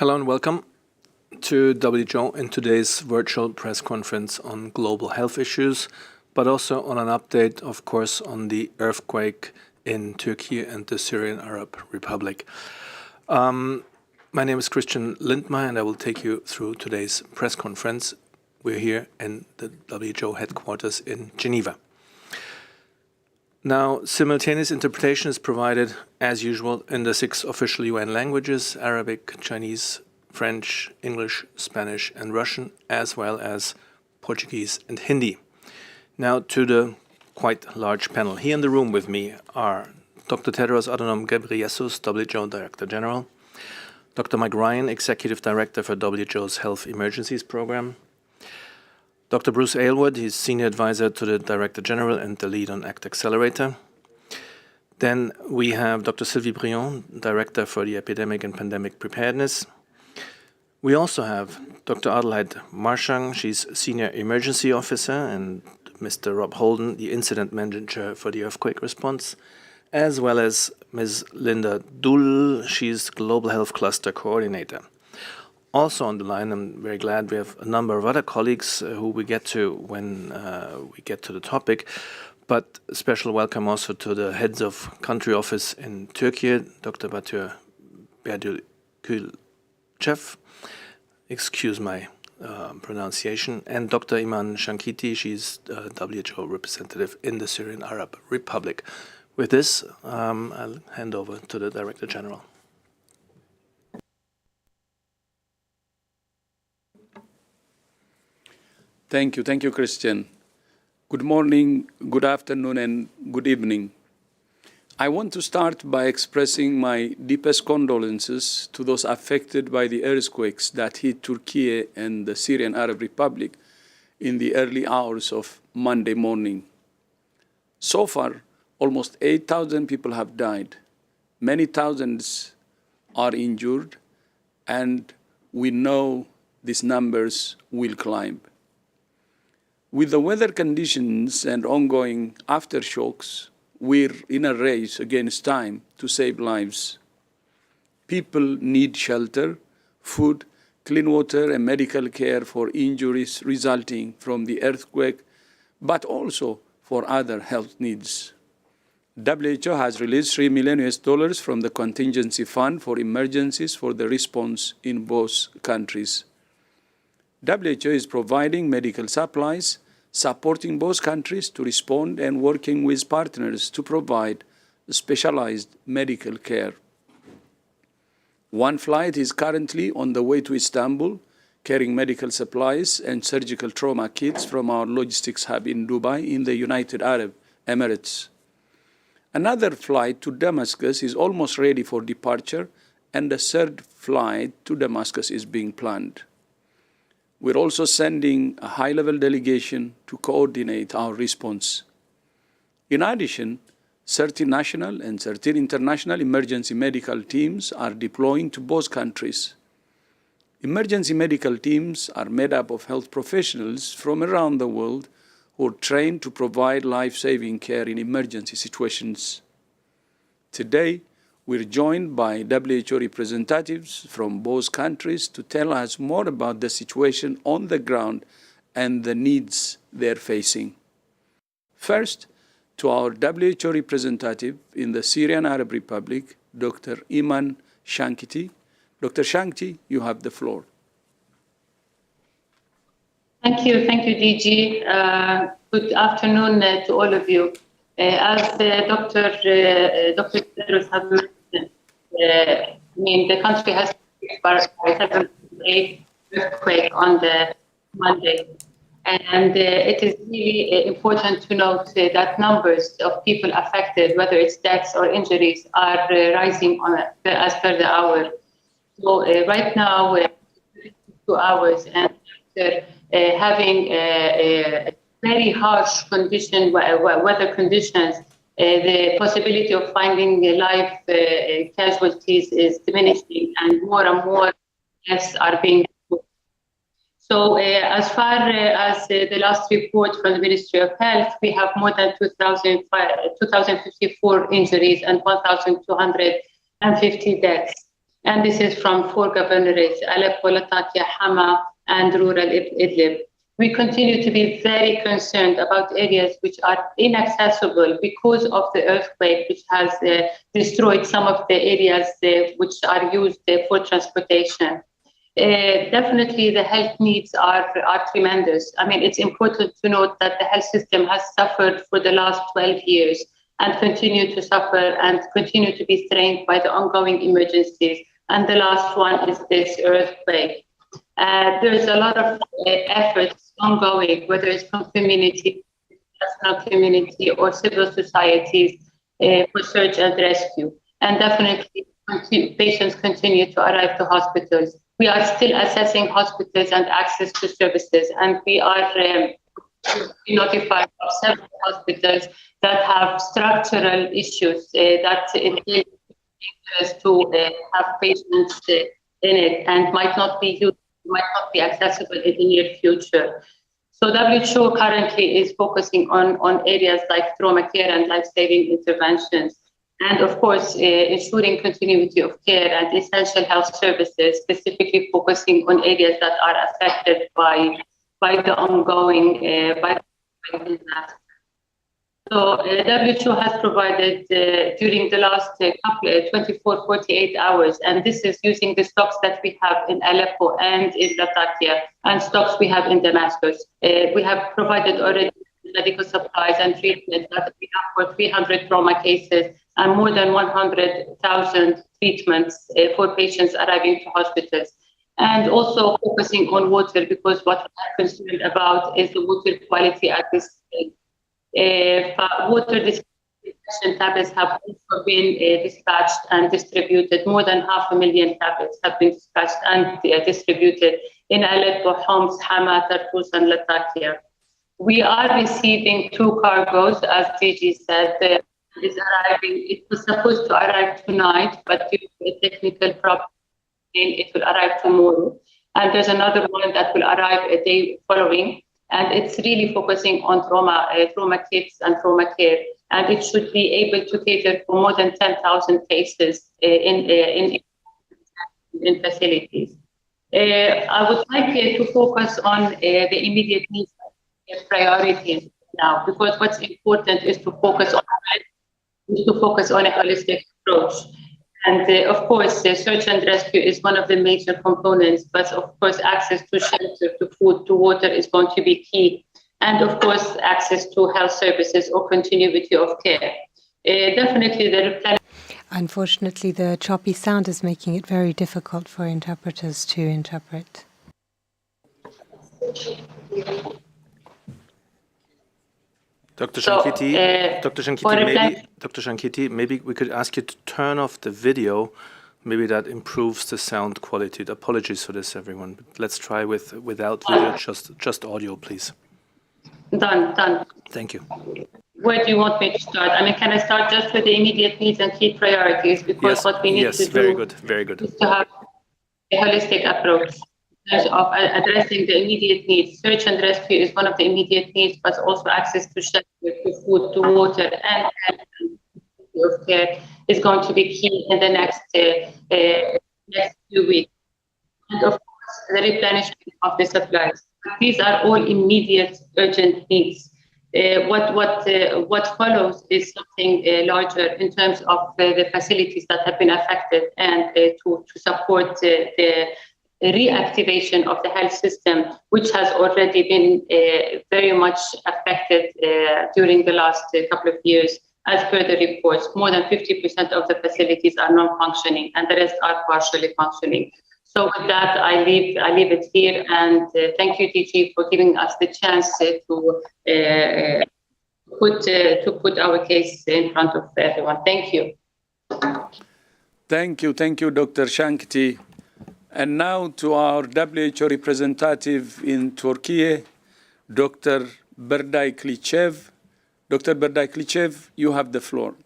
Hello and welcome to WHO in today's virtual press conference on global health issues, but also on an update, of course, on the earthquake in Turkey and the Syrian Arab Republic. My name is Christian Lindmeier and I will take you through today's press conference. We're here in the WHO headquarters in Geneva. Now, simultaneous interpretation is provided, as usual, in the 6 official UN languages: Arabic, Chinese, French, English, Spanish, and Russian, as well as Portuguese and Hindi. Now to the quite large panel. Here in the room with me are Dr. Tedros Adhanom Ghebreyesus, WHO Director General, Dr. Mike Ryan, Executive Director for WHO's Health Emergencies Program, Dr. Bruce Aylward, he's Senior Advisor to the Director General and the lead on ACT Accelerator. Then we have Dr. Sylvie Briand, Director for the Epidemic and Pandemic Preparedness. We also have Dr. Adelheid Marschang, she's Senior Emergency Officer, and Mr. Rob Holden, the Incident Manager for the Earthquake Response, as well as Ms. Linda Dull, she's Global Health Cluster Coordinator. Also on the line, I'm very glad we have a number of other colleagues who we get to when we get to the topic, but special welcome also to the heads of country office in Turkey, Dr. Batur Berdülkülçev, excuse my pronunciation, and Dr. Iman Shankiti, she's WHO representative in the Syrian Arab Republic. With this, I'll hand over to the Director General. Thank you, Christian. Good morning, good afternoon, and good evening. I want to start by expressing my deepest condolences to those affected by the earthquakes that hit Turkey and the Syrian Arab Republic in the early hours of Monday morning. So far, almost 8,000 people have died. Many thousands are injured, and we know these numbers will climb. With the weather conditions and ongoing aftershocks, we're in a race against time to save lives. People need shelter, food, clean water, and medical care for injuries resulting from the earthquake, but also for other health needs. WHO has released $3 million from the contingency fund for emergencies for the response in both countries. WHO is providing medical supplies, supporting both countries to respond, and working with partners to provide specialized medical care. One flight is currently on the way to Istanbul, carrying medical supplies and surgical trauma kits from our logistics hub in Dubai in the United Arab Emirates. Another flight to Damascus is almost ready for departure, and a third flight to Damascus is being planned. We're also sending a high-level delegation to coordinate our response. In addition, 30 national and 13 international emergency medical teams are deploying to both countries. Emergency medical teams are made up of health professionals from around the world who are trained to provide life-saving care in emergency situations. Today, we're joined by WHO representatives from both countries to tell us more about the situation on the ground and the needs they're facing. First, to our WHO representative in the Syrian Arab Republic, Dr. Iman Shankiti. Dr. Shankiti, you have the floor. Thank you, DG. Good afternoon to all of you. As Dr. Tedros has mentioned, the country has been 7.8 earthquake on the Monday, and it is really important to note that numbers of people affected, whether it's deaths or injuries, are rising as per the hour. So right now, 2 hours, and after having very harsh weather conditions, the possibility of finding live casualties is diminishing, and more deaths are being reported. So as far as the last report from the Ministry of Health, we have more than 2,054 injuries and 1,250 deaths. And this is from 4 governorates, Aleppo, Latakia, Hama, and rural Idlib. We continue to be very concerned about areas which are inaccessible because of the earthquake, which has destroyed some of the areas which are used for transportation. Definitely the health needs are tremendous. I mean, it's important to note that the health system has suffered for the last 12 years and continue to suffer and continue to be strained by the ongoing emergencies. And the last one is this earthquake. There's a lot of efforts ongoing, whether it's from community, national community, or civil societies for search and rescue. And definitely patients continue to arrive to hospitals. We are still assessing hospitals and access to services, and we are notified of several hospitals that have structural issues that entail to have patients in it and might not be used, might not be accessible in the near future. So WHO currently is focusing on areas like trauma care and life-saving interventions. And of course, ensuring continuity of care and essential health services, specifically focusing on areas that are affected by the ongoing disaster. So WHO has provided during the last 24-48 hours, and this is using the stocks that we have in Aleppo and in Latakia, and stocks we have in Damascus. We have provided already medical supplies and treatment that we have for 300 trauma cases and more than 100,000 treatments for patients arriving to hospitals. And also focusing on water, because what we are concerned about is the water quality at this stage. Water disinfection tablets have also been dispatched and distributed. More than 500,000 tablets have been dispatched and distributed in Aleppo, Homs, Hama, Tartus, and Latakia. We are receiving 2 cargoes, as DG said. Is arriving. It was supposed to arrive tonight, but due to a technical problem, it will arrive tomorrow. And there's another one that will arrive a day following. And it's really focusing on trauma kits and trauma care. And it should be able to cater for more than 10,000 cases in facilities. I would like to focus on the immediate needs and priorities now, because what's important is to focus on a holistic approach. And of course, search and rescue is one of the major components, but of course, access to shelter, to food, to water is going to be key. And of course, access to health services or continuity of care. Definitely the replenishment. Unfortunately, the choppy sound is making it very difficult for interpreters to interpret. Dr. Shankiti, maybe we could ask you to turn off the video. Maybe that improves the sound quality. Apologies for this, everyone. Let's try without video, just audio, please. Done. Thank you. Where do you want me to start? I mean, can I start just with the immediate needs and key priorities? Because what we need to do very good. is to have a holistic approach of addressing the immediate needs. Search and rescue is one of the immediate needs, but also access to shelter, to food, to water, and of care is going to be key in the next few weeks. And of course, the replenishment of the supplies. These are all immediate, urgent needs. What follows is something larger in terms of the facilities that have been affected and to support the reactivation of the health system, which has already been very much affected during the last couple of years. As per the reports, more than 50% of the facilities are non-functioning and the rest are partially functioning. So with that, I leave it here, and thank you, DG, for giving us the chance to put our case in front of everyone. Thank you. Thank you, Dr. Shankiti. And now to our WHO representative in Turkey, Dr. Berday Klichev. Dr. Berday Klichev, you have the floor.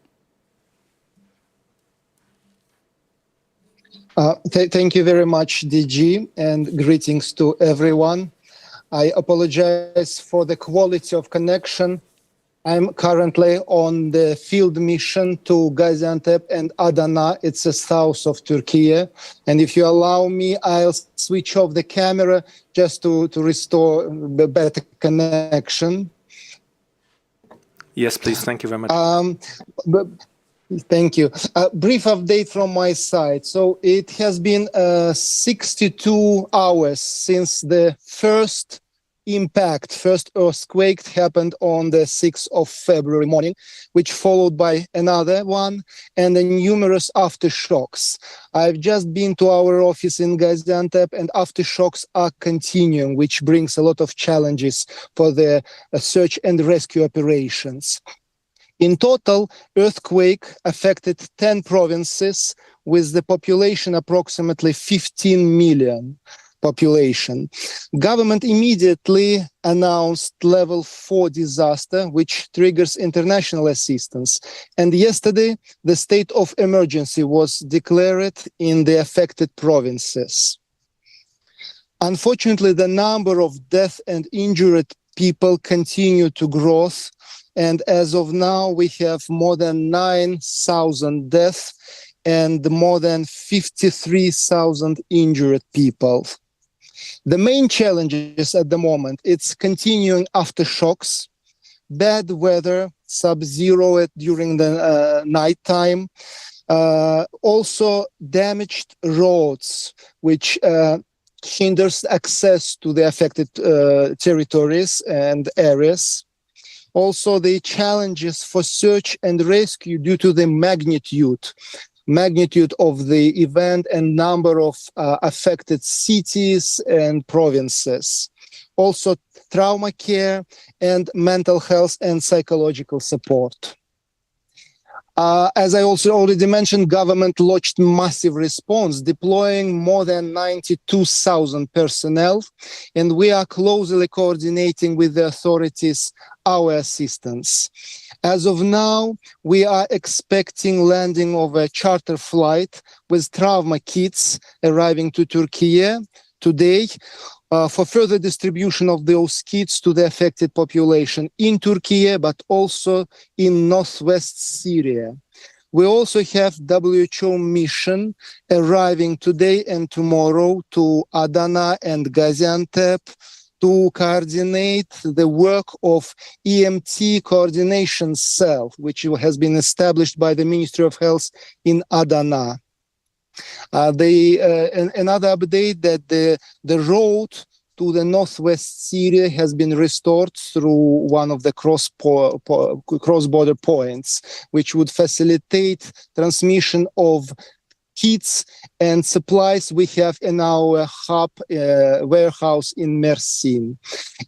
Thank you very much, DG, and greetings to everyone. I apologize for the quality of connection. I'm currently on the field mission to Gaziantep and Adana. It's the south of Turkey. And if you allow me, I'll switch off the camera just to restore the better connection. Yes, please. Thank you very much. Thank you. Brief update from my side. So it has been 62 hours since the first earthquake happened on the 6th of February morning, which followed by another one and then numerous aftershocks. I've just been to our office in Gaziantep, and aftershocks are continuing, which brings a lot of challenges for the search and rescue operations. In total, earthquake affected 10 provinces with the population approximately 15 million population. Government immediately announced level 4 disaster, which triggers international assistance. And yesterday, the state of emergency was declared in the affected provinces. Unfortunately, the number of death and injured people continue to grow. And as of now, we have more than 9,000 deaths and more than 53,000 injured people. The main challenges at the moment, it's continuing aftershocks, bad weather, sub-zero during the nighttime, also damaged roads, which hinders access to the affected territories and areas. Also, the challenges for search and rescue due to the magnitude of the event and number of affected cities and provinces. Also, trauma care and mental health and psychological support. As I also already mentioned, government launched massive response, deploying more than 92,000 personnel, and we are closely coordinating with the authorities our assistance. As of now, we are expecting landing of a charter flight with trauma kits arriving to Turkey today for further distribution of those kits to the affected population in Turkey, but also in northwest Syria. We also have WHO mission arriving today and tomorrow to Adana and Gaziantep to coordinate the work of EMT coordination cell, which has been established by the Ministry of Health in Adana. Another update that the road to the northwest Syria has been restored through one of the cross-border points, which would facilitate transmission of kits and supplies we have in our hub warehouse in Mersin.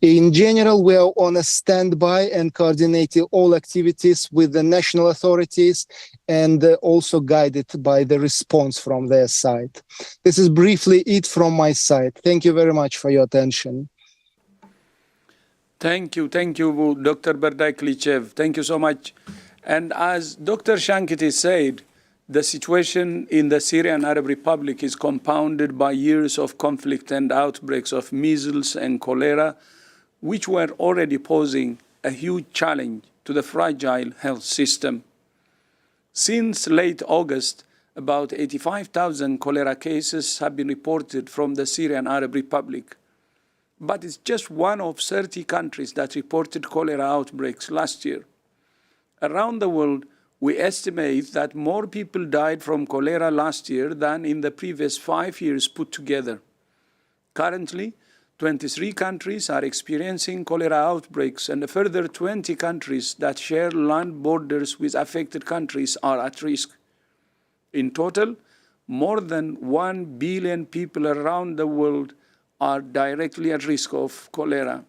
In general, we are on a standby and coordinating all activities with the national authorities and also guided by the response from their side. This is briefly it from my side. Thank you very much for your attention. Thank you, Dr. Berdayklichev. Thank you so much. And as Dr. Shankiti said, the situation in the Syrian Arab Republic is compounded by years of conflict and outbreaks of measles and cholera, which were already posing a huge challenge to the fragile health system. Since late August, about 85,000 cholera cases have been reported from the Syrian Arab Republic. But it's just one of 30 countries that reported cholera outbreaks last year. Around the world, we estimate that more people died from cholera last year than in the previous 5 years put together. Currently, 23 countries are experiencing cholera outbreaks, and a further 20 countries that share land borders with affected countries are at risk. In total, more than 1 billion people around the world are directly at risk of cholera.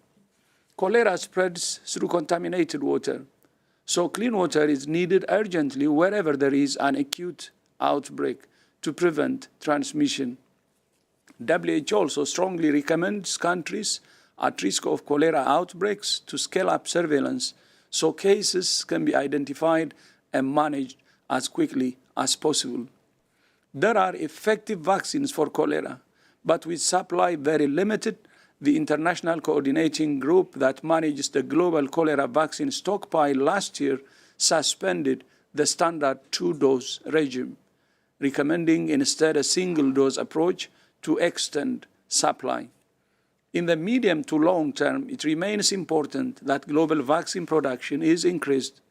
Cholera spreads through contaminated water. So clean water is needed urgently wherever there is an acute outbreak to prevent transmission. WHO also strongly recommends countries at risk of cholera outbreaks to scale up surveillance so cases can be identified and managed as quickly as possible. There are effective vaccines for cholera, but with supply very limited the international coordinating group that manages the global cholera vaccine stockpile last year suspended the standard 2-dose regime, recommending instead a single-dose approach to extend supply. In the medium to long term, it remains important that global vaccine production is increased.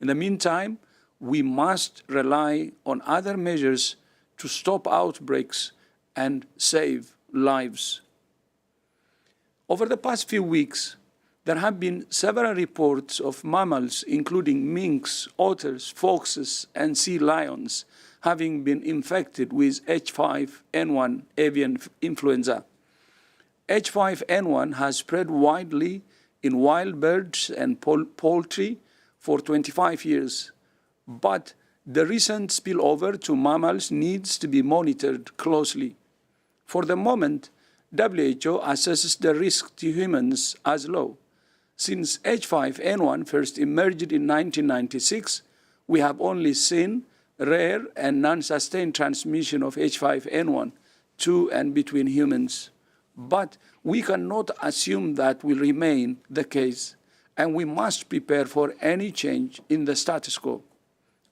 In the meantime, we must rely on other measures to stop outbreaks and save lives. Over the past few weeks, there have been several reports of mammals, including minks, otters, foxes, and sea lions, having been infected with H5N1 avian influenza. H5N1 has spread widely in wild birds and poultry for 25 years, but the recent spillover to mammals needs to be monitored closely. For the moment, WHO assesses the risk to humans as low. Since H5N1 first emerged in 1996, we have only seen rare and non-sustained transmission of H5N1 to and between humans. But we cannot assume that will remain the case, and we must prepare for any change in the status quo.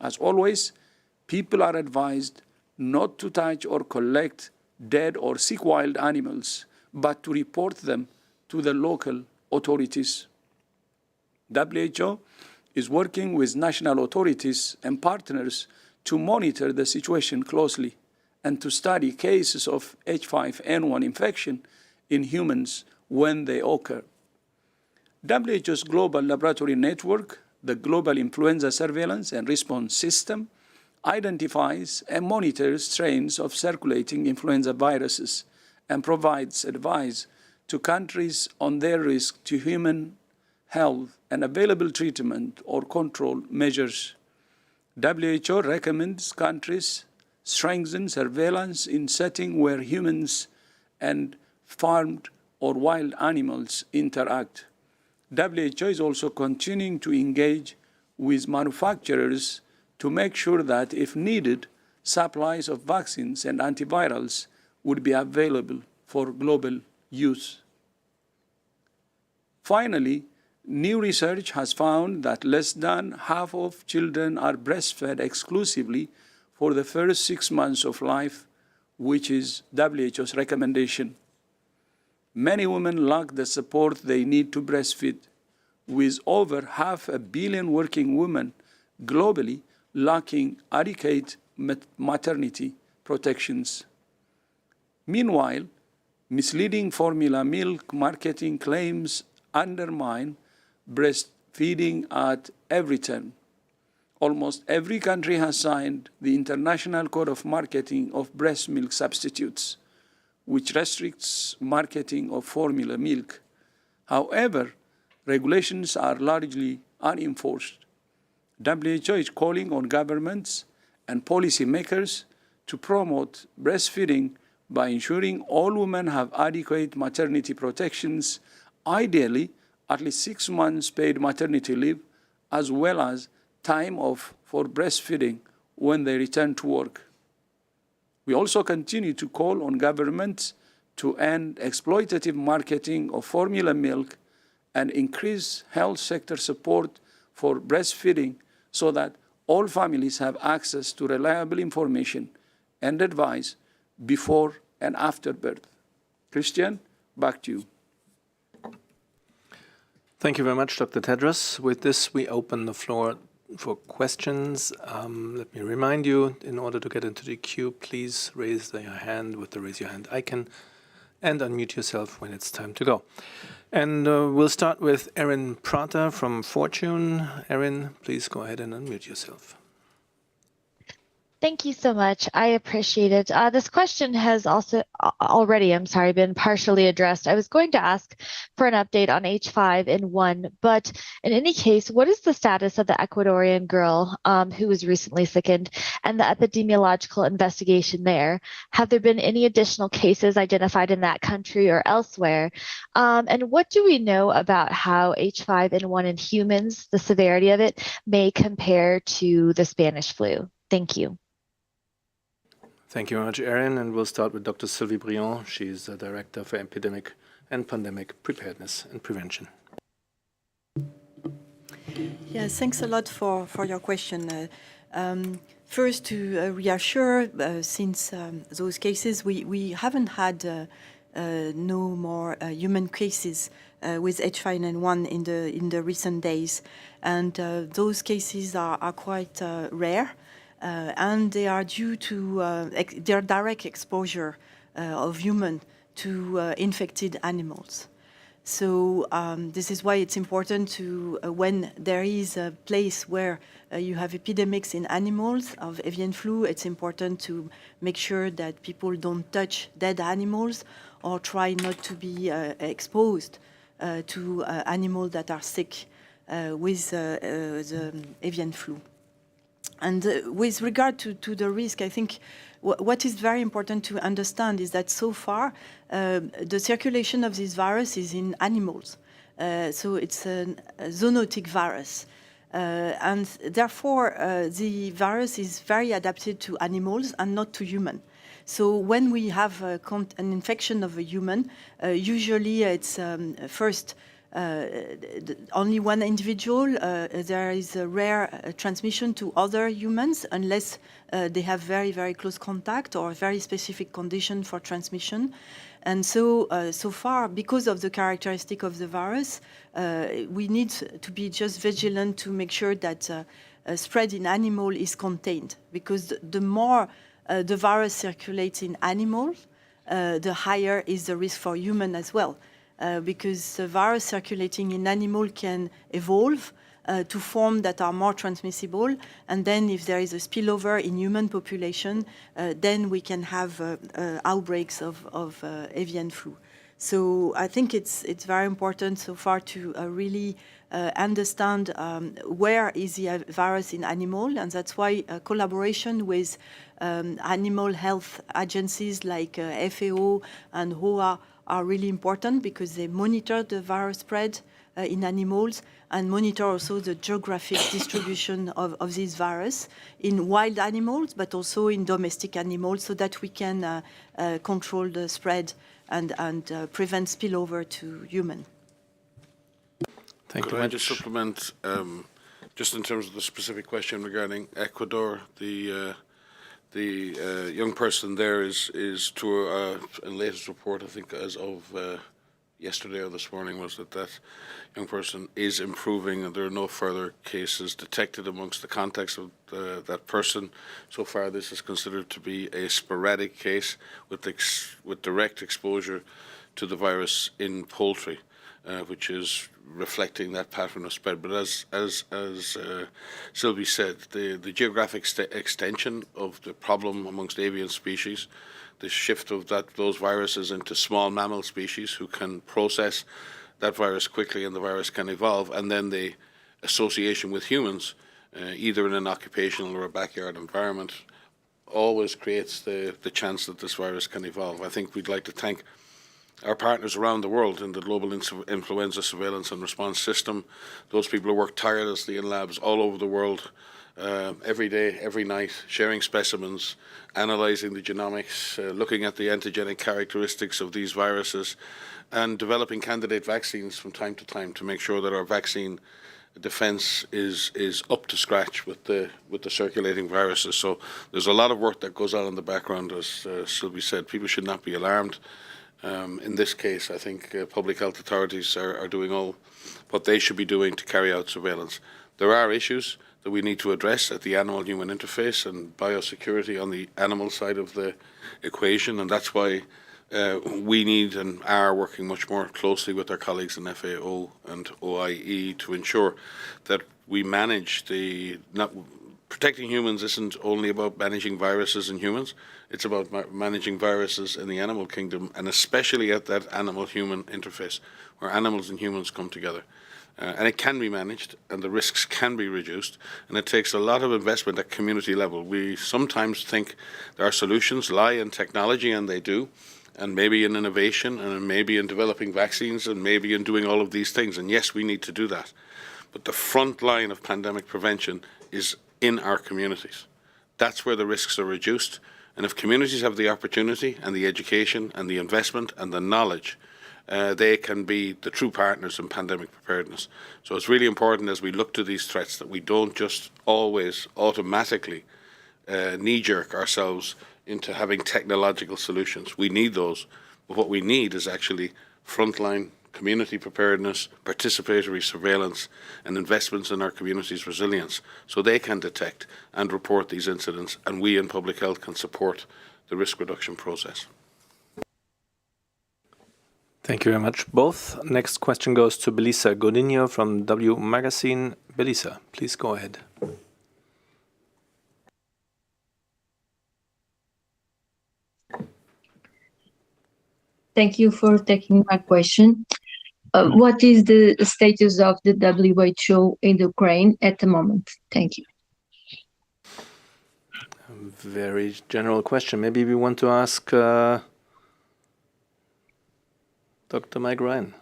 As always, people are advised not to touch or collect dead or sick wild animals, but to report them to the local authorities. WHO is working with national authorities and partners to monitor the situation closely and to study cases of H5N1 infection in humans when they occur. WHO's Global Laboratory Network, the Global Influenza Surveillance and Response System, identifies and monitors strains of circulating influenza viruses and provides advice to countries on their risk to human health and available treatment or control measures. WHO recommends countries strengthen surveillance in settings where humans and farmed or wild animals interact. WHO is also continuing to engage with manufacturers to make sure that, if needed, supplies of vaccines and antivirals would be available for global use. Finally, new research has found that less than half of children are breastfed exclusively for the first 6 months of life, which is WHO's recommendation. Many women lack the support they need to breastfeed, with over 500 million working women globally lacking adequate maternity protections. Meanwhile, misleading formula milk marketing claims undermine breastfeeding at every turn. Almost every country has signed the International Code of Marketing of Breast Milk Substitutes, which restricts marketing of formula milk. However, regulations are largely unenforced. WHO is calling on governments and policymakers to promote breastfeeding by ensuring all women have adequate maternity protections, ideally at least 6 months paid maternity leave, as well as time off for breastfeeding when they return to work. We also continue to call on governments to end exploitative marketing of formula milk and increase health sector support for breastfeeding so that all families have access to reliable information and advice before and after birth. Christian, back to you. Thank you very much, Dr. Tedros. With this, we open the floor for questions. Let me remind you, in order to get into the queue, please raise your hand with the raise your hand icon and unmute yourself when it's time to go. And we'll start with Erin Prata from Fortune. Erin, please go ahead and unmute yourself. Thank you so much. I appreciate it. This question has also already, been partially addressed. I was going to ask for an update on H5N1, but in any case, what is the status of the Ecuadorian girl who was recently sickened and the epidemiological investigation there? Have there been any additional cases identified in that country or elsewhere? And what do we know about how H5N1 in humans, the severity of it, may compare to the Spanish flu? Thank you. Thank you very much, Erin. And we'll start with Dr. Sylvie Briand. She's the Director for Epidemic and pandemic preparedness and prevention. Yes, thanks a lot for your question. First, to reassure, since those cases, we haven't had no more human cases with H5N1 in the recent days, and those cases are quite rare, and they are due to their direct exposure of human to infected animals. So this is why it's important to, when there is a place where you have epidemics in animals of avian flu, it's important to make sure that people don't touch dead animals or try not to be exposed to animals that are sick with the avian flu. And with regard to the risk, I think what is very important to understand is that so far the circulation of this virus is in animals. So it's a zoonotic virus. And therefore, the virus is very adapted to animals and not to human. So when we have an infection of a human, usually it's first only one individual. There is a rare transmission to other humans unless they have very, very close contact or very specific condition for transmission. And so, so far, because of the characteristic of the virus, we need to be just vigilant to make sure that spread in animal is contained. Because the more the virus circulates in animals, the higher is the risk for human as well. Because the virus circulating in animal can evolve to form that are more transmissible, and then if there is a spillover in human population, then we can have outbreaks of avian flu. So I think it's very important so far to really understand where is the virus in animal, and that's why collaboration with animal health agencies like FAO and HOA are really important because they monitor the virus spread in animals and monitor also the geographic distribution of this virus in wild animals, but also in domestic animals, so that we can control the spread and prevent spillover to human. Thank you Could very I just much. supplement, just in terms of the specific question regarding Ecuador, the young person there is to a latest report, I think as of yesterday or this morning, was that young person is improving and there are no further cases detected amongst the contacts of that person. So far, this is considered to be a sporadic case with direct exposure to the virus in poultry, which is reflecting that pattern of spread. But as Sylvie said, the geographic extension of the problem amongst avian species, the shift of those viruses into small mammal species who can process that virus quickly and the virus can evolve, and then the association with humans, either in an occupational or a backyard environment, always creates the chance that this virus can evolve. I think we'd like to thank our partners around the world in the Global Influenza Surveillance and Response System, those people who work tirelessly in labs all over the world, every day, every night, sharing specimens, analysing the genomics, looking at the antigenic characteristics of these viruses, and developing candidate vaccines from time to time to make sure that our vaccine defence is up to scratch with the circulating viruses. So there's a lot of work that goes on in the background, as Sylvie said. People should not be alarmed. In this case, I think public health authorities are doing all what they should be doing to carry out surveillance. There are issues that we need to address at the animal-human interface and biosecurity on the animal side of the equation, and that's why we need and are working much more closely with our colleagues in FAO and OIE to ensure that we manage protecting humans isn't only about managing viruses in humans, it's about managing viruses in the animal kingdom, and especially at that animal-human interface, where animals and humans come together. And it can be managed, and the risks can be reduced, and it takes a lot of investment at community level. We sometimes think our solutions lie in technology, and they do, and maybe in innovation, and maybe in developing vaccines, and maybe in doing all of these things. And yes, we need to do that. But the front line of pandemic prevention is in our communities. That's where the risks are reduced. And if communities have the opportunity and the education and the investment and the knowledge they can be the true partners in pandemic preparedness. So it's really important as we look to these threats that we don't just always automatically knee-jerk ourselves into having technological solutions. We need those, but what we need is actually frontline community preparedness, participatory surveillance, and investments in our community's resilience so they can detect and report these incidents, and we in public health can support the risk reduction process. Thank you very much, both. Next question goes to Belisa Godinho from W Magazine. Belisa, please go ahead. Thank you for taking my question. What is the status of the WHO in Ukraine at the moment? Thank you. Very general question. Maybe we want to ask Dr. Mike Ryan.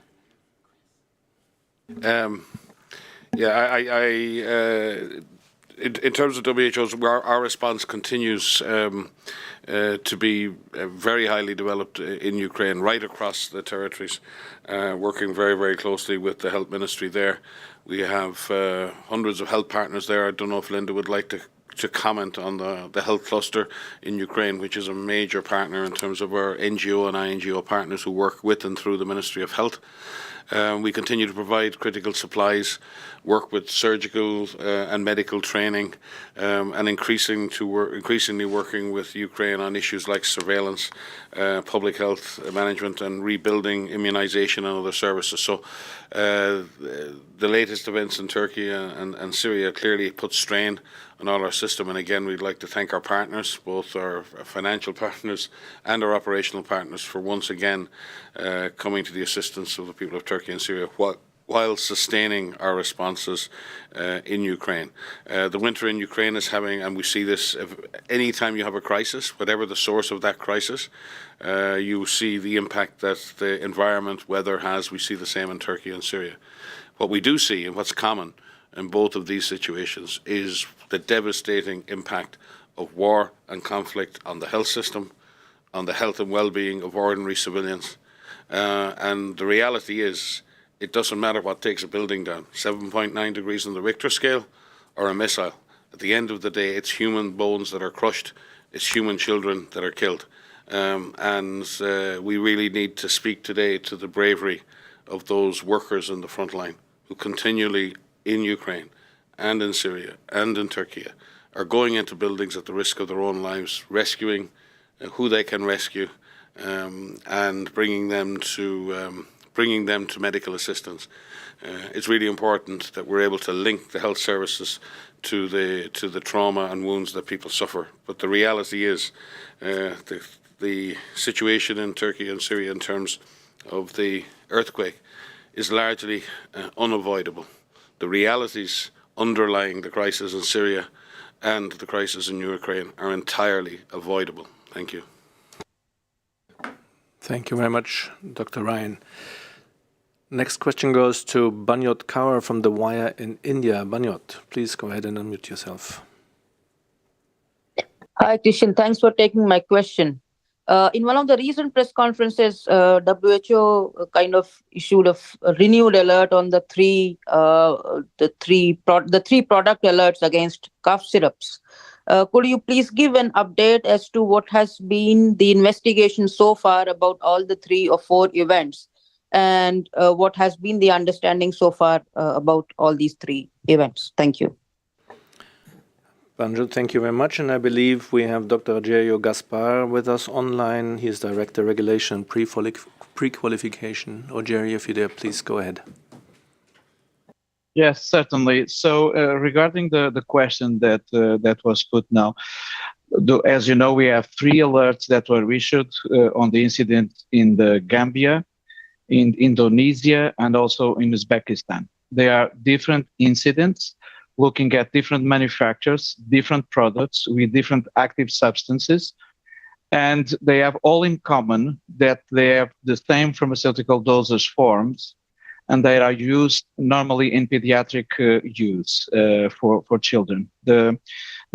In terms of WHO's, our response continues to be very highly developed in Ukraine, right across the territories, working very, very closely with the health ministry there. We have hundreds of health partners there. I don't know if Linda would like to comment on the health cluster in Ukraine, which is a major partner in terms of our NGO and INGO partners who work with and through the Ministry of Health. We continue to provide critical supplies, work with surgical and medical training, and increasingly working with Ukraine on issues like surveillance, public health management, and rebuilding immunization and other services. So the latest events in Turkey and Syria clearly put strain on all our system. And again, we'd like to thank our partners, both our financial partners and our operational partners, for once again coming to the assistance of the people of Turkey and Syria while sustaining our responses in Ukraine. The winter in Ukraine is having, and we see this, any time you have a crisis, whatever the source of that crisis, you see the impact that the environment, weather has. We see the same in Turkey and Syria. What we do see, and what's common in both of these situations, is the devastating impact of war and conflict on the health system, on the health and well-being of ordinary civilians. And the reality is, it doesn't matter what takes a building down, 7.9 degrees on the Richter scale or a missile. At the end of the day, it's human bones that are crushed, it's human children that are killed. We really need to speak today to the bravery of those workers in the front line who continually in Ukraine and in Syria and in Turkey are going into buildings at the risk of their own lives, rescuing who they can rescue, and bringing them to medical assistance. It's really important that we're able to link the health services to the trauma and wounds that people suffer. But the reality is, the situation in Turkey and Syria in terms of the earthquake is largely unavoidable. The realities underlying the crisis in Syria and the crisis in Ukraine are entirely avoidable. Thank you. Thank you very much, Dr. Ryan. Next question goes to Banyot Kaur from The Wire in India. Banyot, please go ahead and unmute yourself. Hi, Christian. Thanks for taking my question. In one of the recent press conferences, WHO kind of issued a renewed alert on the three product alerts against cough syrups. Could you please give an update as to what has been the investigation so far about all the 3 or 4 events, and what has been the understanding so far about all these 3 events? Thank you. Banjo, thank you very much. And I believe we have Dr. Rogerio Gaspar with us online. He is Director Regulation and Pre-Qualification. Rogerio, if you're there, please go ahead. Yes, certainly. So regarding the question that was put now, as you know, we have 3 alerts that were issued on the incident in the Gambia, in Indonesia, and also in Uzbekistan. They are different incidents looking at different manufacturers, different products with different active substances, and they have all in common that they have the same pharmaceutical dosage forms, and they are used normally in pediatric use for children. The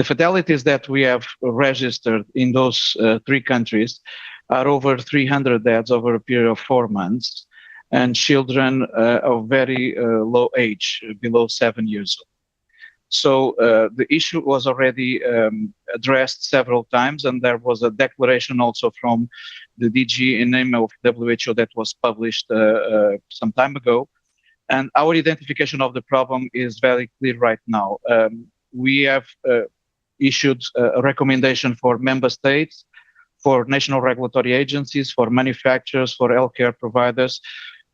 fatalities that we have registered in those 3 countries are over 300 deaths over a period of 4 months, and children of very low age, below 7 years old. So the issue was already addressed several times, and there was a declaration also from the DG in name of WHO that was published some time ago. And our identification of the problem is very clear right now. We have issued a recommendation for member states, for national regulatory agencies, for manufacturers, for healthcare providers,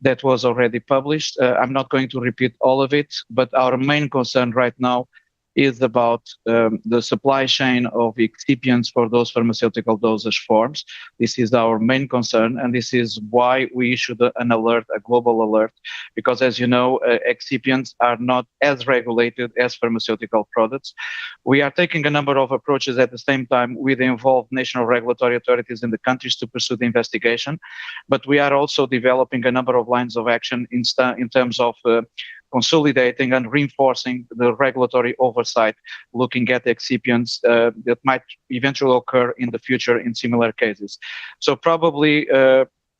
that was already published. I'm not going to repeat all of it, but our main concern right now is about the supply chain of excipients for those pharmaceutical dosage forms. This is our main concern, and this is why we issued an alert, a global alert, because as you know, excipients are not as regulated as pharmaceutical products. We are taking a number of approaches at the same time with involved national regulatory authorities in the countries to pursue the investigation, but we are also developing a number of lines of action in terms of consolidating and reinforcing the regulatory oversight, looking at excipients that might eventually occur in the future in similar cases. So probably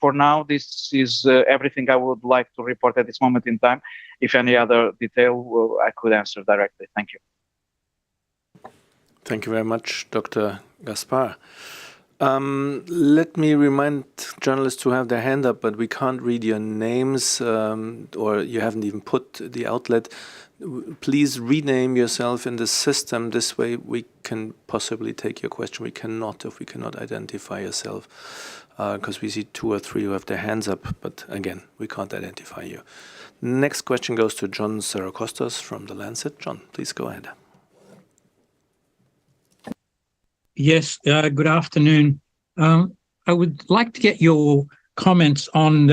for now, this is everything I would like to report at this moment in time. If any other detail, I could answer directly. Thank you. Thank you very much, Dr. Gaspar. Let me remind journalists to have their hand up, but we can't read your names, or you haven't even put the outlet. Please rename yourself in the system. This way we can possibly take your question. We cannot if we cannot identify yourself, because we see 2 or 3 who have their hands up, but again, we can't identify you. Next question goes to John Saracostas from The Lancet. John, please go ahead. Yes, good afternoon. I would like to get your comments on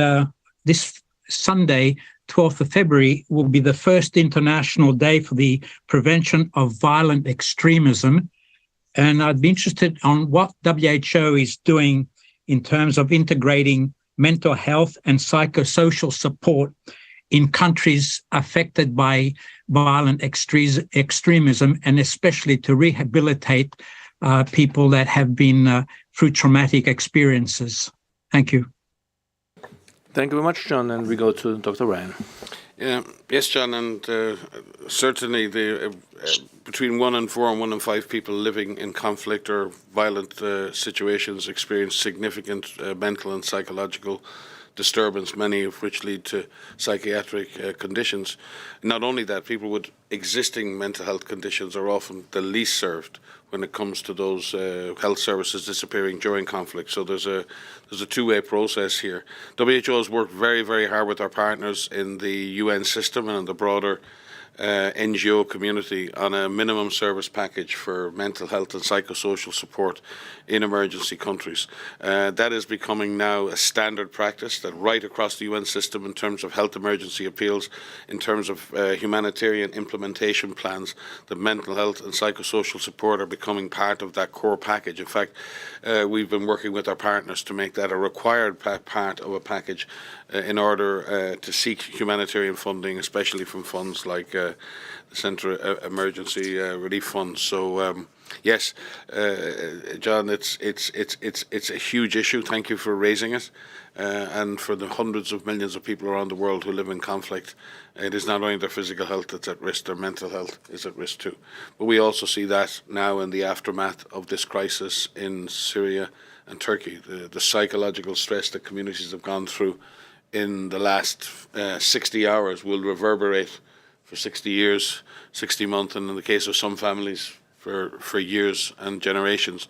this Sunday, 12th of February, will be the first International Day for the Prevention of Violent Extremism. And I'd be interested on what WHO is doing in terms of integrating mental health and psychosocial support in countries affected by violent extremism, and especially to rehabilitate people that have been through traumatic experiences. Thank you. Thank you very much, John. And we go to Dr. Ryan. Yes, John, and certainly between 1 in 4 and 1 in 5 people living in conflict or violent situations experience significant mental and psychological disturbance, many of which lead to psychiatric conditions. Not only that, people with existing mental health conditions are often the least served when it comes to those health services disappearing during conflict. So there's a two-way process here. WHO has worked very, very hard with our partners in the UN system and in the broader NGO community on a minimum service package for mental health and psychosocial support in emergency countries. That is becoming now a standard practice that right across the UN system in terms of health emergency appeals, in terms of humanitarian implementation plans, the mental health and psychosocial support are becoming part of that core package. In fact, we've been working with our partners to make that a required part of a package in order to seek humanitarian funding, especially from funds like the Centre Emergency Relief Fund. So yes, John, it's a huge issue. Thank you for raising it, and for the hundreds of millions of people around the world who live in conflict. It is not only their physical health that's at risk; their mental health is at risk too. But we also see that now in the aftermath of this crisis in Syria and Turkey, the psychological stress that communities have gone through in the last 60 hours will reverberate for 60 years, 60 months, and in the case of some families, for years and generations.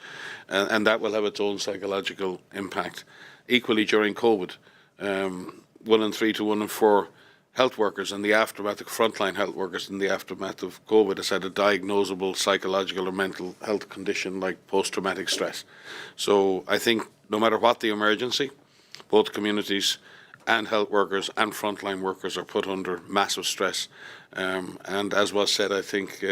And that will have its own psychological impact. Equally, during COVID, 1 in 3 to 1 in 4 health workers in the aftermath, the frontline health workers in the aftermath of COVID has had a diagnosable psychological or mental health condition like post-traumatic stress. So I think no matter what the emergency, both communities and health workers and frontline workers are put under massive stress. And as was said, I think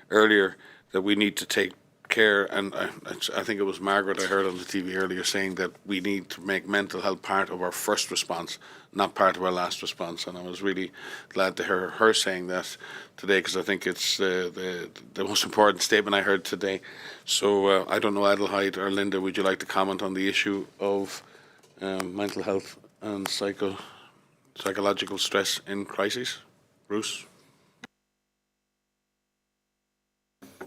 earlier, that we need to take care, and I think it was Margaret I heard on the TV earlier saying that we need to make mental health part of our first response, not part of our last response. And I was really glad to hear her saying that today, because I think it's the most important statement I heard today. So I don't know, Adelheid or Linda, would you like to comment on the issue of mental health and psychological stress in crises. Bruce?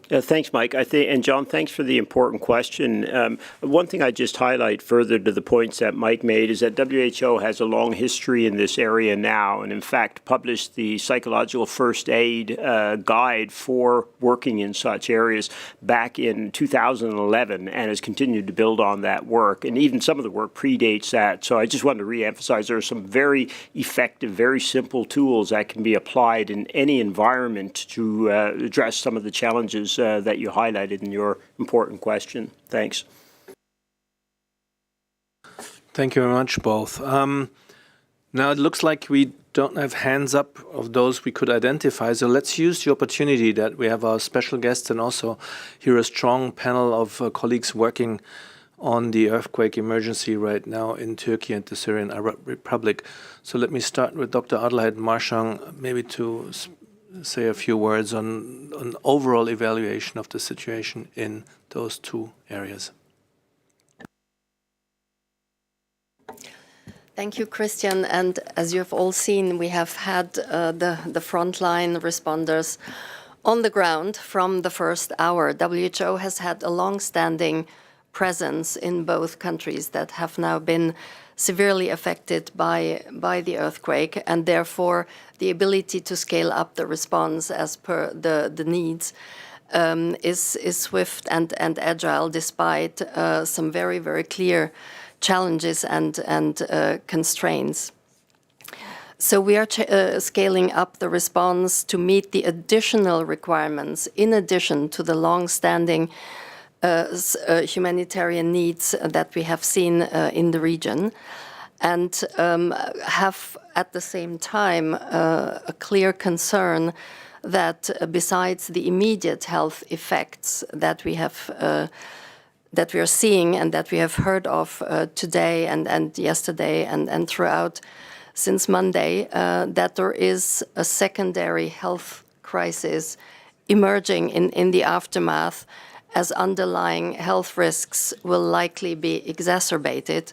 Thanks, Mike. And John, thanks for the important question. One thing I just highlight further to the points that Mike made is that WHO has a long history in this area now, and in fact published the psychological first aid guide for working in such areas back in 2011, and has continued to build on that work. And even some of the work predates that. So I just wanted to reemphasize there are some very effective, very simple tools that can be applied in any environment to address some of the challenges that you highlighted in your important question. Thanks. Thank you very much, both. Now it looks like we don't have hands up of those we could identify, so let's use the opportunity that we have our special guests and also hear a strong panel of colleagues working on the earthquake emergency right now in Turkey and the Syrian Arab Republic. So let me start with Dr. Adelheid Marchang, maybe to say a few words on an overall evaluation of the situation in those two areas. Thank you, Christian. And as you have all seen, we have had the frontline responders on the ground from the first hour. WHO has had a long-standing presence in both countries that have now been severely affected by the earthquake, and therefore the ability to scale up the response as per the needs is swift and agile, despite some very, very clear challenges and constraints. So we are scaling up the response to meet the additional requirements in addition to the long-standing humanitarian needs that we have seen in the region, and have at the same time a clear concern that besides the immediate health effects that we have that we are seeing and that we have heard of today and yesterday and throughout since Monday, that there is a secondary health crisis emerging in the aftermath, as underlying health risks will likely be exacerbated.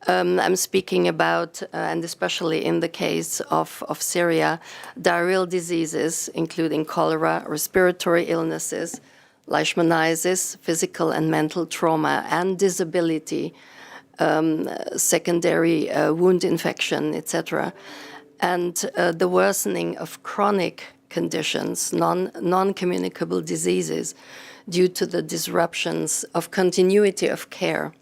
I'm speaking about, and especially in the case of Syria, diarrheal diseases, including cholera, respiratory illnesses, leishmaniasis, physical and mental trauma, and disability, secondary wound infection, etc., and the worsening of chronic conditions, non-communicable diseases, due to the disruptions of continuity of care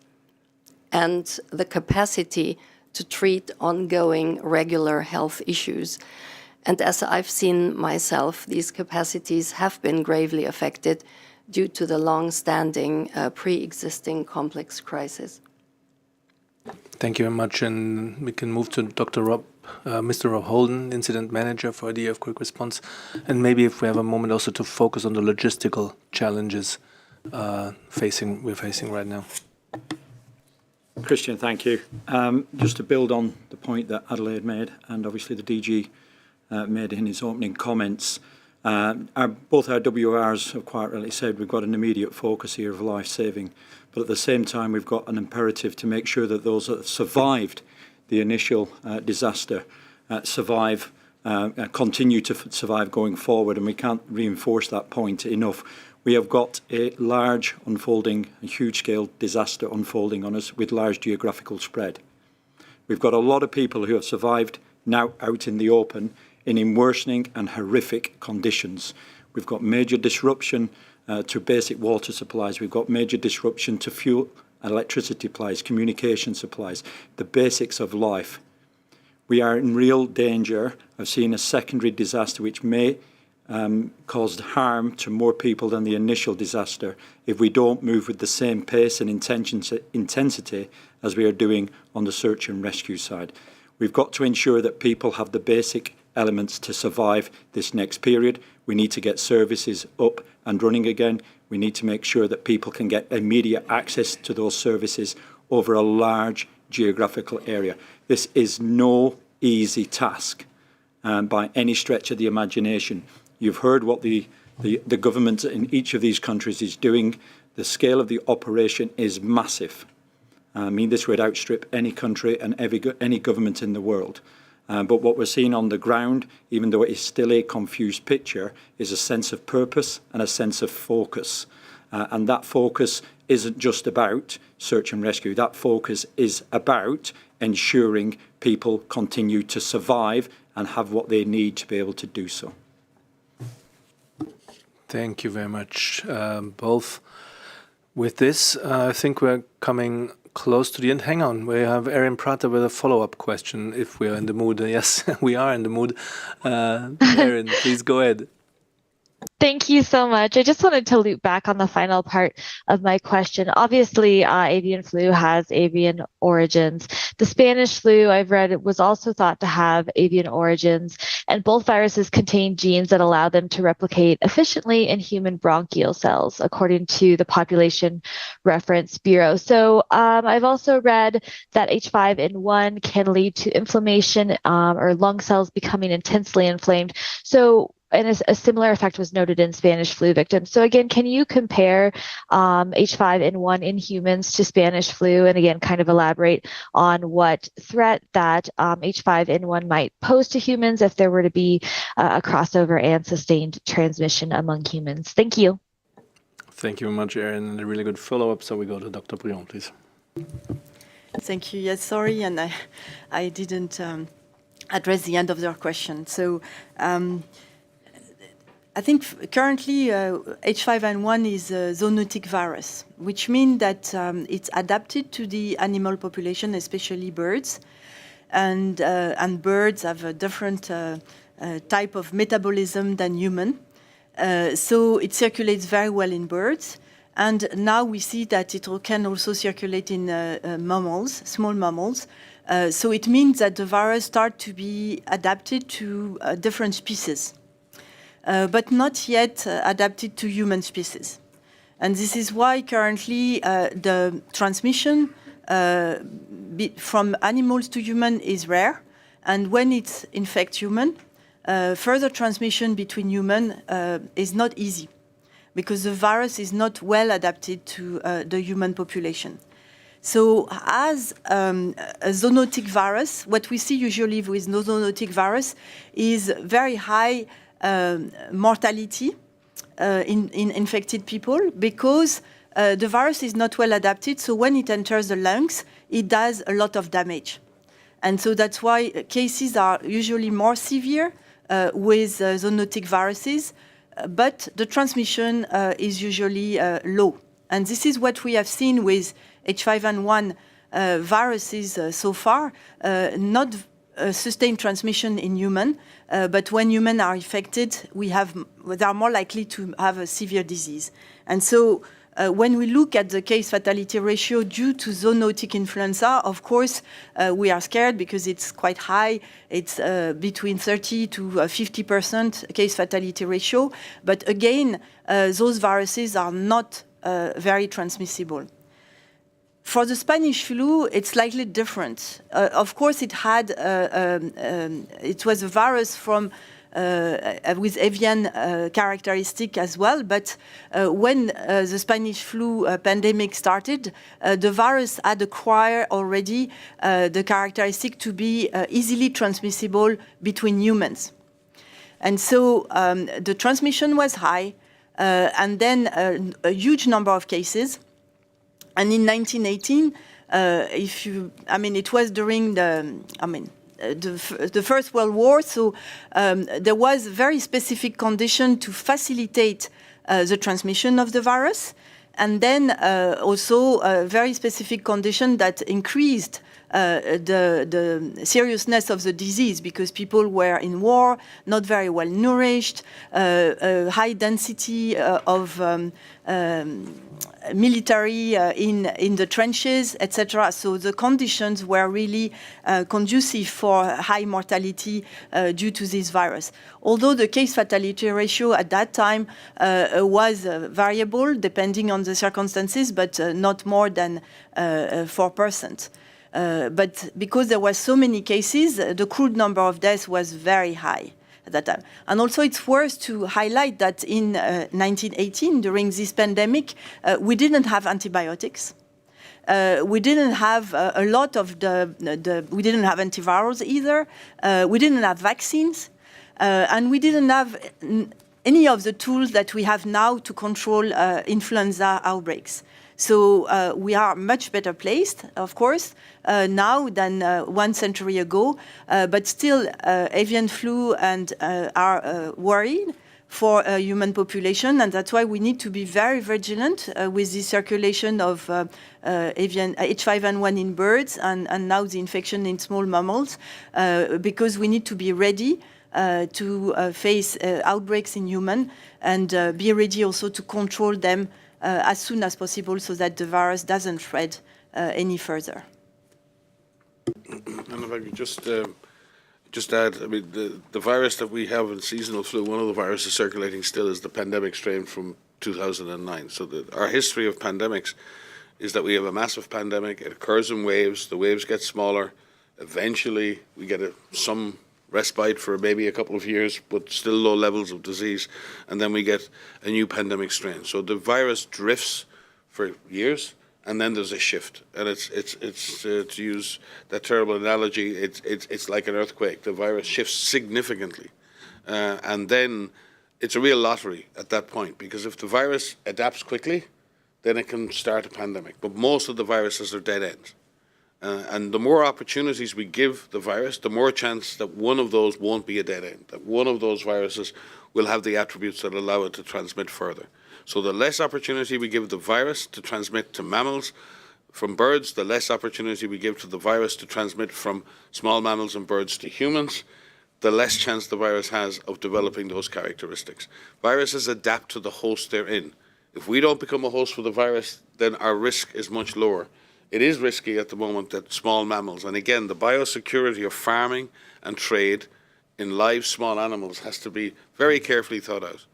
and the capacity to treat ongoing regular health issues. And as I've seen myself, these capacities have been gravely affected due to the long-standing, pre-existing complex crisis. Thank you very much. And we can move to Mr. Rob Holden, Incident Manager for the Earthquake Response. And maybe if we have a moment also to focus on the logistical challenges we're facing right now. Christian, thank you. Just to build on the point that Adelheid made, and obviously the DG made in his opening comments, both our WRs have quite rightly said we've got an immediate focus here of life-saving, but at the same time we've got an imperative to make sure that those that have survived the initial disaster continue to survive going forward, and we can't reinforce that point enough. We have got a large unfolding, a huge-scale disaster unfolding on us with large geographical spread. We've got a lot of people who have survived now out in the open in worsening and horrific conditions. We've got major disruption to basic water supplies. We've got major disruption to fuel, electricity supplies, communication supplies, the basics of life. We are in real danger of seeing a secondary disaster which may cause harm to more people than the initial disaster if we don't move with the same pace and intensity as we are doing on the search and rescue side. We've got to ensure that people have the basic elements to survive this next period. We need to get services up and running again. We need to make sure that people can get immediate access to those services over a large geographical area. This is no easy task by any stretch of the imagination. You've heard what the government in each of these countries is doing. The scale of the operation is massive. I mean, this would outstrip any country and any government in the world. But what we're seeing on the ground, even though it is still a confused picture, is a sense of purpose and a sense of focus. And that focus isn't just about search and rescue. That focus is about ensuring people continue to survive and have what they need to be able to do so. Thank you very much, both. With this, I think we're coming close to the end. Hang on, we have Erin Prater with a follow-up question, if we're in the mood. Yes, we are in the mood. Erin, please go ahead. Thank you so much. I just wanted to loop back on the final part of my question. Obviously, avian flu has avian origins. The Spanish flu, I've read, was also thought to have avian origins, and both viruses contain genes that allow them to replicate efficiently in human bronchial cells, according to the Population Reference Bureau. So I've also read that H5N1 can lead to inflammation or lung cells becoming intensely inflamed. So and a similar effect was noted in Spanish flu victims. So again, can you compare H5N1 in humans to Spanish flu, and again, kind of elaborate on what threat that H5N1 might pose to humans if there were to be a crossover and sustained transmission among humans? Thank you. Thank you very much, Erin, and a really good follow-up. So we go to Dr. Briand, please. Thank you. Yes, sorry, and I didn't address the end of your question. So I think currently H5N1 is a zoonotic virus, which means that it's adapted to the animal population, especially birds. And birds have a different type of metabolism than human. So it circulates very well in birds. And now we see that it can also circulate in mammals, small mammals. So it means that the virus starts to be adapted to different species. But not yet adapted to human species. And this is why currently the transmission from animals to human is rare. And when it infects human, further transmission between human is not easy because the virus is not well adapted to the human population. So as a zoonotic virus, what we see usually with no zoonotic virus is very high mortality in infected people because the virus is not well adapted. So when it enters the lungs, it does a lot of damage. And so that's why cases are usually more severe with zoonotic viruses, but the transmission is usually low. And this is what we have seen with H5N1 viruses so far, not sustained transmission in human, but when humans are affected, they are more likely to have a severe disease. And so when we look at the case fatality ratio due to zoonotic influenza, of course, we are scared because it's quite high. It's between 30 to 50% case fatality ratio. But again, those viruses are not very transmissible. For the Spanish flu, it's slightly different. Of course, it was a virus from with avian characteristic as well. But when the Spanish flu pandemic started, the virus had acquired already the characteristic to be easily transmissible between humans. And so the transmission was high, and then a huge number of cases. And in 1918, it was during the First World War, so there was a very specific condition to facilitate the transmission of the virus, and then also a very specific condition that increased the seriousness of the disease because people were in war, not very well nourished, high density of military in the trenches, etc. So the conditions were really conducive for high mortality due to this virus. Although the case fatality ratio at that time was variable depending on the circumstances, but not more than 4%. But because there were so many cases, the crude number of deaths was very high at that time. And also it's worth to highlight that in 1918, during this pandemic, we didn't have antibiotics. we didn't have a lot of we didn't have antivirals either. We didn't have vaccines, and we didn't have any of the tools that we have now to control influenza outbreaks. So we are much better placed, of course, now than 1 century ago, but still avian flu and are worried for human population, and that's why we need to be very vigilant with the circulation of avian H5N1 in birds and now the infection in small mammals, because we need to be ready to face outbreaks in human and be ready also to control them as soon as possible so that the virus doesn't spread any further. And if I could just add, I mean, the virus that we have in seasonal flu, one of the viruses circulating still is the pandemic strain from 2009. So our history of pandemics is that we have a massive pandemic. It occurs in waves. The waves get smaller. Eventually, we get some respite for maybe a couple of years, but still low levels of disease. And then we get a new pandemic strain. So the virus drifts for years, and then there's a shift. And it's to use that terrible analogy, it's like an earthquake. The virus shifts significantly. And then it's a real lottery at that point, because if the virus adapts quickly, then it can start a pandemic. But most of the viruses are dead ends. And the more opportunities we give the virus, the more chance that one of those won't be a dead end, that one of those viruses will have the attributes that allow it to transmit further. So the less opportunity we give the virus to transmit to mammals from birds, the less opportunity we give to the virus to transmit from small mammals and birds to humans, the less chance the virus has of developing those characteristics. Viruses adapt to the host they're in. If we don't become a host for the virus, then our risk is much lower. It is risky at the moment that small mammals, and again, the biosecurity of farming and trade in live small animals has to be very carefully thought out.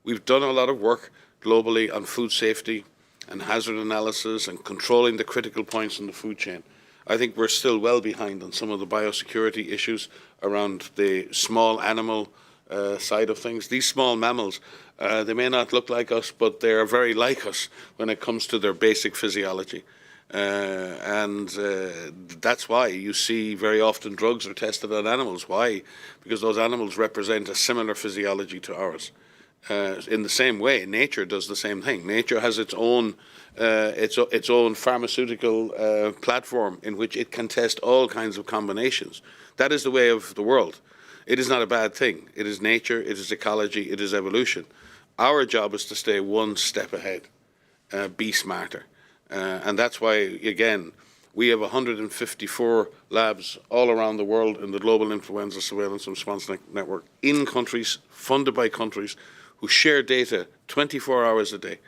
We've done a lot of work globally on food safety and hazard analysis and controlling the critical points in the food chain. I think we're still well behind on some of the biosecurity issues around the small animal side of things. These small mammals, they may not look like us, but they are very like us when it comes to their basic physiology. That's why you see very often drugs are tested on animals. Why? Because those animals represent a similar physiology to ours. In the same way, nature does the same thing. Nature has its own pharmaceutical platform in which it can test all kinds of combinations. That is the way of the world. It is not a bad thing. It is nature, it is ecology, it is evolution. Our job is to stay one step ahead, be smarter. And that's why, again, we have 154 labs all around the world in the Global Influenza Surveillance and Response Network in countries, funded by countries, who share data 24 hours a day,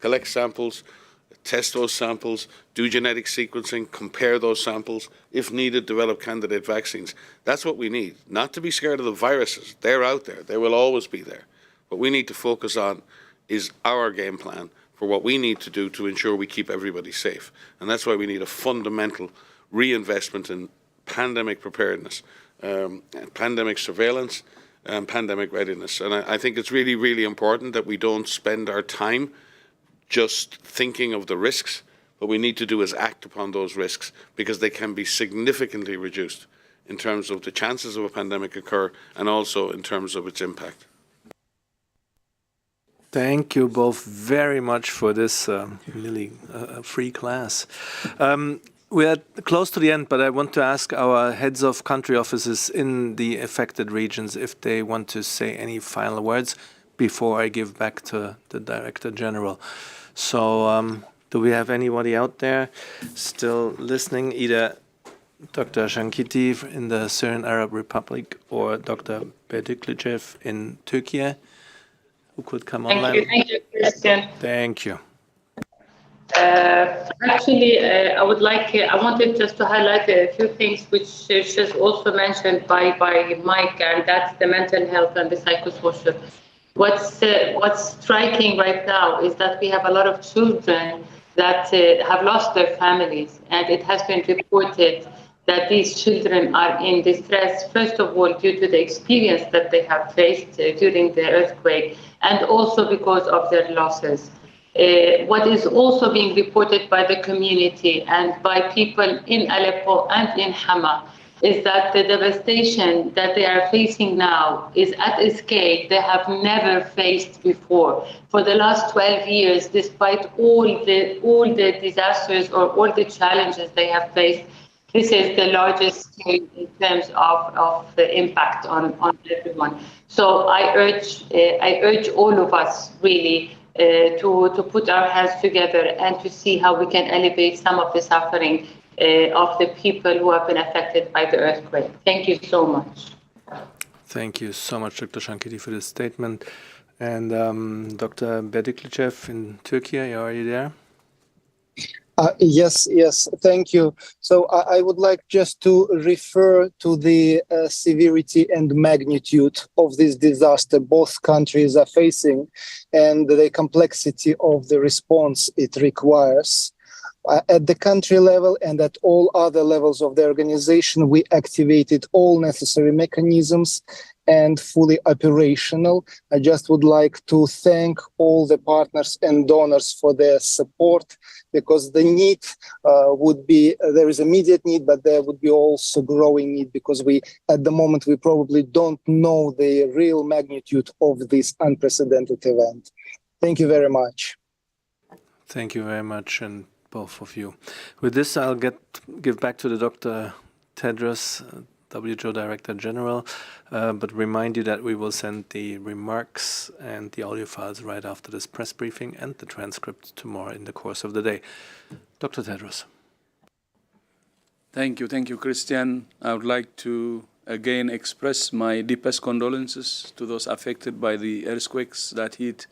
collect samples, test those samples, do genetic sequencing, compare those samples, if needed, develop candidate vaccines. That's what we need. Not to be scared of the viruses. They're out there. They will always be there. What we need to focus on is our game plan for what we need to do to ensure we keep everybody safe. And that's why we need a fundamental reinvestment in pandemic preparedness, pandemic surveillance, and pandemic readiness. And I think it's really, really important that we don't spend our time just thinking of the risks. What we need to do is act upon those risks, because they can be significantly reduced in terms of the chances of a pandemic occur and also in terms of its impact. Thank you both very much for this really free class. We are close to the end, but I want to ask our heads of country offices in the affected regions if they want to say any final words before I give back to the Director General. So do we have anybody out there still listening, either Dr. Shankiti in the Syrian Arab Republic or Dr. Bediklichev in Turkey, who could come online? Thank you, Christian. Thank you. Actually, I wanted just to highlight a few things which was also mentioned by Mike, and that's the mental health and the psychosocial. What's striking right now is that we have a lot of children that have lost their families, and it has been reported that these children are in distress, first of all, due to the experience that they have faced during the earthquake, and also because of their losses. What is also being reported by the community and by people in Aleppo and in Hama is that the devastation that they are facing now is at a scale they have never faced before. For the last 12 years, despite all the disasters or all the challenges they have faced, this is the largest scale in terms of the impact on everyone. So I urge all of us really to put our hands together and to see how we can alleviate some of the suffering of the people who have been affected by the earthquake. Thank you so much. Thank you so much, Dr. Shankiti, for this statement. And Dr. Bediklichev in Turkey, are you there? Yes, thank you. So I would like just to refer to the severity and magnitude of this disaster both countries are facing and the complexity of the response it requires. At the country level and at all other levels of the organization, we activated all necessary mechanisms and fully operational. I just would like to thank all the partners and donors for their support, because the need there is immediate need, but there would be also growing need, because at the moment, we probably don't know the real magnitude of this unprecedented event. Thank you very much. Thank you very much, and both of you. With this, I'll give back to the Dr. Tedros, WHO Director General, but remind you that we will send the remarks and the audio files right after this press briefing and the transcript tomorrow in the course of the day. Dr. Tedros. Thank you, Christian. I would like to again express my deepest condolences to those affected by the earthquakes that hit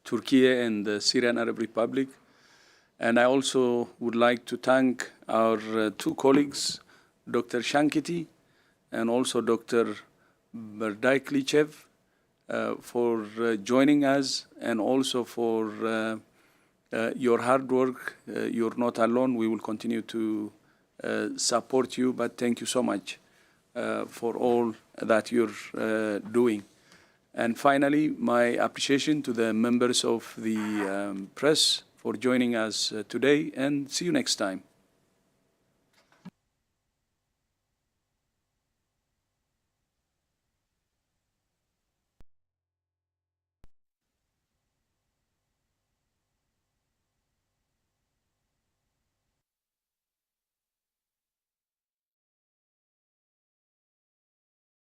Turkey and the Syrian Arab Republic. And I also would like to thank our two colleagues, Dr. Shankiti and also Dr. Bediklichev, for joining us, and also for your hard work. You're not alone. We will continue to support you, but thank you so much for all that you're doing. And finally, my appreciation to the members of the press for joining us today, and see you next time.